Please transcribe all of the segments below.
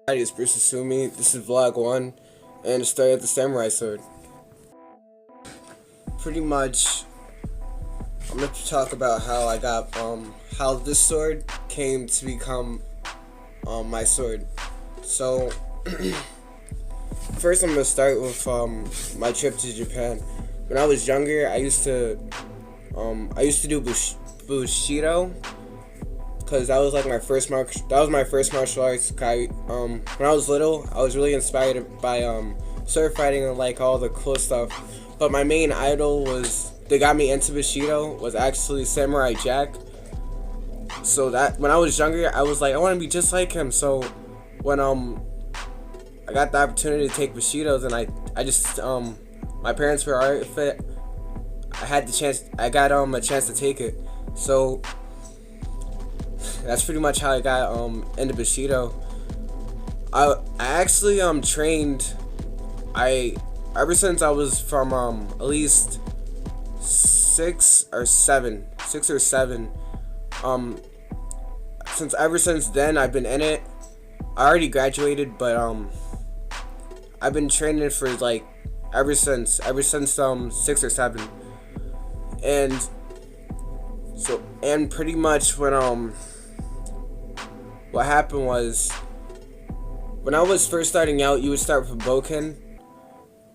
Hi, it's Bruse. This is vlog 1 and the story of the samurai sword. Pretty much, I'm going to talk about how I got, how this sword came to become, my sword. So, first I'm going to start with, my trip to Japan. When I was younger, I used to do Bushido. Cause that was like my first martial arts. When I was little, I was really inspired by sword fighting and like all the cool stuff. But my main idol that got me into Bushido was actually Samurai Jack. So that when I was younger, I was like, I want to be just like him. So when I got the opportunity to take Bushido, then I just my parents were alright with it. I got a chance to take it. So that's pretty much how I got into Bushido. I actually trained ever since I was from at least six or seven. Ever since then I've been in it. I already graduated, but I've been training for like ever since 6 or 7. And pretty much when what happened was, when I was first starting out, you would start with a bokken.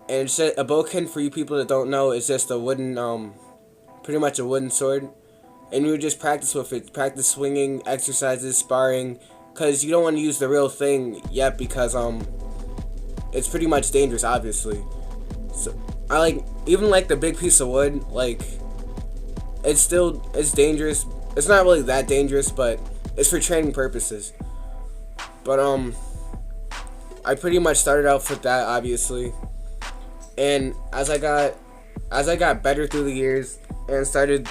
And a bokken, for you people that don't know, is just a wooden, pretty much a wooden sword. And you would just practice with it, practice swinging, exercises, sparring, because you don't want to use the real thing yet, because it's pretty much dangerous, obviously. So even like the big piece of wood, like it's dangerous. It's not really that dangerous, but it's for training purposes. But I pretty much started out with that, obviously. And as I got better through the years and started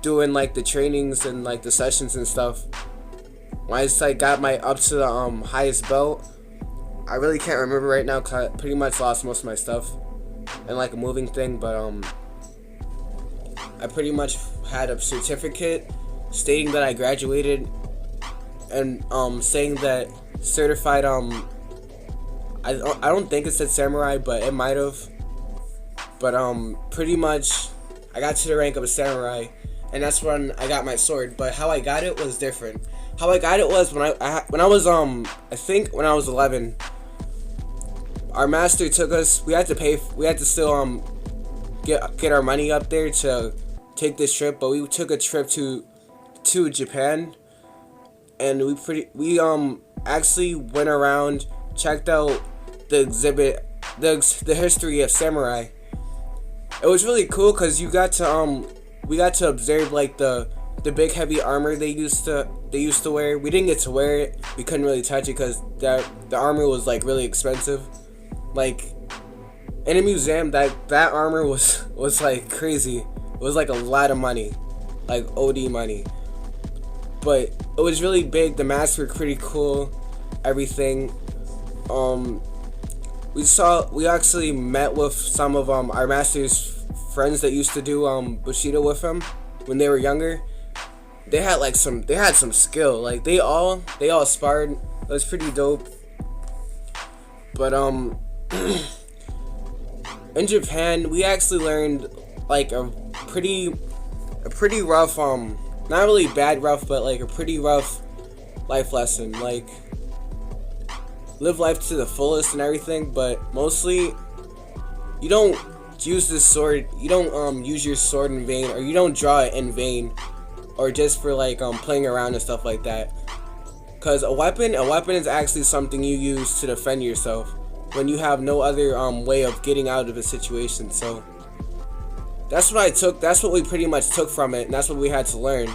doing like the trainings and like the sessions and stuff, when I got up to the highest belt, I really can't remember right now because I pretty much lost most of my stuff and like a moving thing, but I pretty much had a certificate stating that I graduated, and saying that certified I don't think it said samurai, but it might have. But pretty much I got to the rank of a samurai, and that's when I got my sword. But how I got it was different. How I got it was when I was I think when I was 11, our master took us. We had to still get our money up there to take this trip, but we took a trip to Japan, and we actually went around, checked out the exhibit, the history of samurai. It was really cool because we got to observe like the big heavy armor they used to wear. We didn't get to wear it. We couldn't really touch it because the armor was like really expensive. Like in a museum, that armor was like crazy. It was like a lot of money, like OD money. But it was really big. The masks were pretty cool. Everything. We actually met with some of our master's friends that used to do Bushido with him when they were younger. They had some skill. Like they all sparred. It was pretty dope. But in Japan, we actually learned like a pretty rough not really bad rough, but like a pretty rough life lesson. Like live life to the fullest and everything, but mostly you don't use this sword. You don't use your sword in vain, or you don't draw it in vain, or just for like playing around and stuff like that. Cause a weapon is actually something you use to defend yourself when you have no other way of getting out of a situation. So that's what I took. That's what we pretty much took from it, and that's what we had to learn.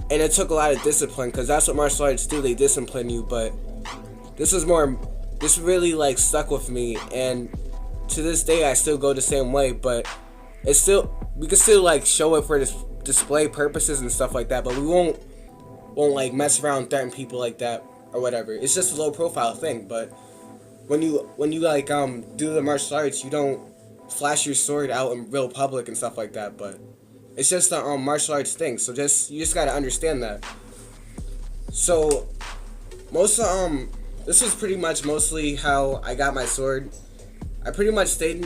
And it took a lot of discipline, because that's what martial arts do. They discipline you. But this really like stuck with me, and to this day I still go the same way. But we can still like show it for display purposes and stuff like that. But we won't like mess around, threaten people like that or whatever. It's just a low profile thing. But when you like do the martial arts, you don't flash your sword out in real public and stuff like that. But it's just a martial arts thing. So you just gotta understand that. So most this was pretty much mostly how I got my sword. I pretty much stayed.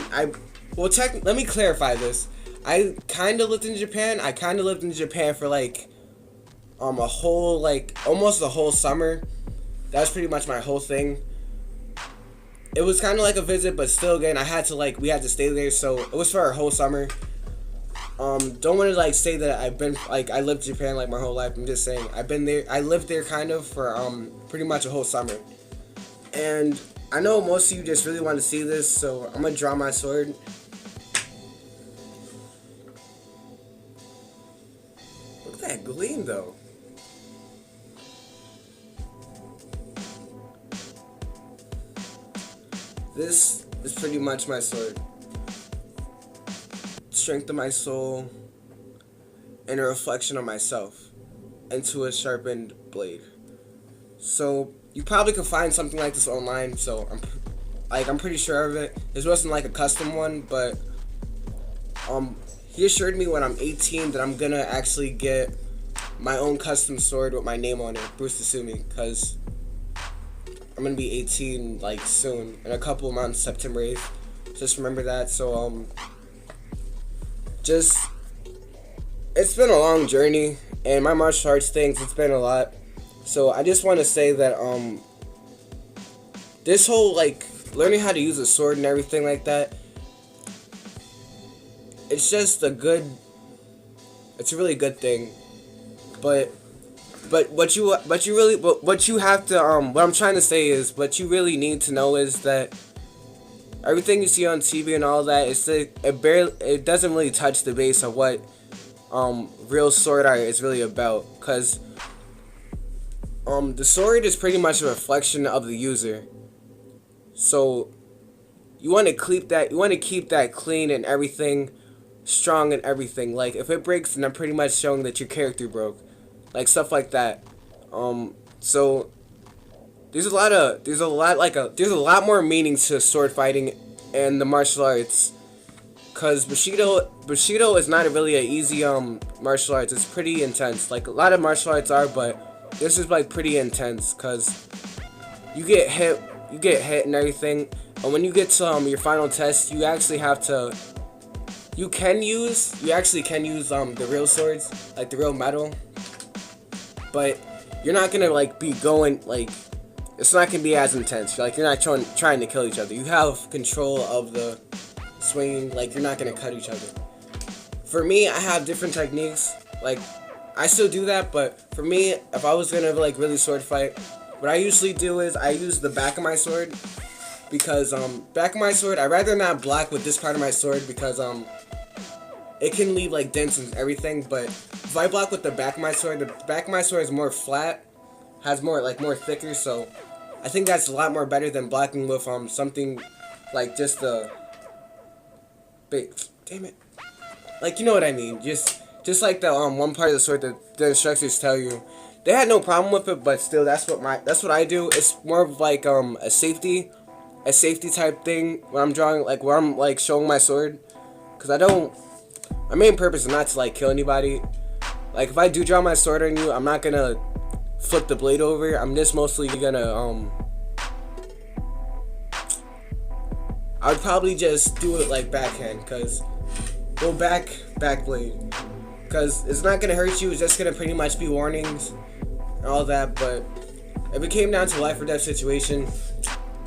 Let me clarify this. I kind of lived in Japan. I kind of lived in Japan for like a whole almost the whole summer. That was pretty much my whole thing. It was kind of like a visit, but still, again, we had to stay there, so it was for our whole summer. Don't want to say that I lived in Japan like my whole life. I'm just saying I've been there. I lived there kind of for pretty much a whole summer. And I know most of you just really want to see this, so I'm gonna draw my sword. Look at that gleam, though. This is pretty much my sword. Strength of my soul and a reflection of myself into a sharpened blade. So you probably could find something like this online, so I'm pretty sure of it. This wasn't like a custom one, but he assured me when I'm 18 that I'm gonna actually get my own custom sword with my name on it, Bruse, because I'm gonna be 18 soon, in a couple of months, September 8th. Just remember that. So it's been a long journey, and my martial arts things, it's been a lot. So I just want to say that this whole learning how to use a sword and everything like that, it's just it's a really good thing. But what you have to what I'm trying to say is, what you really need to know is that everything you see on TV and all that, it doesn't really touch the base of what real sword art is really about, because the sword is pretty much a reflection of the user. So you want to keep that clean and everything, strong and everything. If it breaks, then I'm pretty much showing that your character broke. Stuff like that. So there's a lot more meaning to sword fighting and the martial arts, cause Bushido is not really an easy martial arts. It's pretty intense. A lot of martial arts are, but this is pretty intense, cause you get hit and everything. And when you get to your final test, you actually can use the real swords, the real metal. But you're not gonna be going it's not gonna be as intense. You're not trying to kill each other. You have control of the swinging. You're not gonna cut each other. For me, I have different techniques. I still do that, but for me, if I was gonna really sword fight, what I usually do is I use the back of my sword, because back of my sword, I'd rather not block with this part of my sword, because it can leave dents and everything. But if I block with the back of my sword is more flat, has more more thicker, so I think that's a lot more better than blocking with something just the damn it, you know what I mean, just the one part of the sword that the instructors tell you. They had no problem with it, but still, that's what I do. It's more of a safety type thing when I'm drawing, where I'm showing my sword, because my main purpose is not to kill anybody. If I do draw my sword on you, I'm not gonna flip the blade over. I'm just mostly gonna I would probably just do it backhand, back blade, because it's not gonna hurt you. It's just gonna pretty much be warnings and all that. But if it came down to a life or death situation,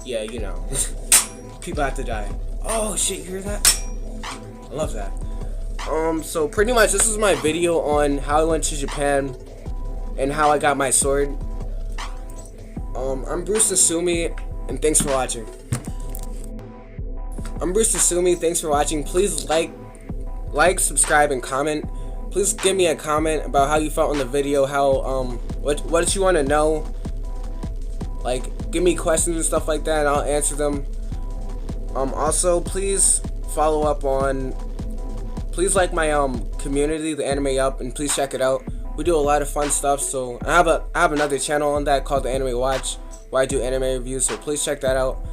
yeah, people have to die. Oh shit, you hear that? I love that. So pretty much this is my video on how I went to Japan and how I got my sword. I'm Bruse Asumi, and thanks for watching. Thanks for watching. Please like, subscribe, and comment. Please give me a comment about how you felt on the video, how what you want to know. Give me questions and stuff like that, and I'll answer them. Also, please follow up on. Please like my community, the Anime Up, and please check it out. We do a lot of fun stuff. So I have another channel on that called the Anime Watch, where I do anime reviews. So please check that out.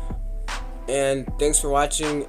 And thanks for watching.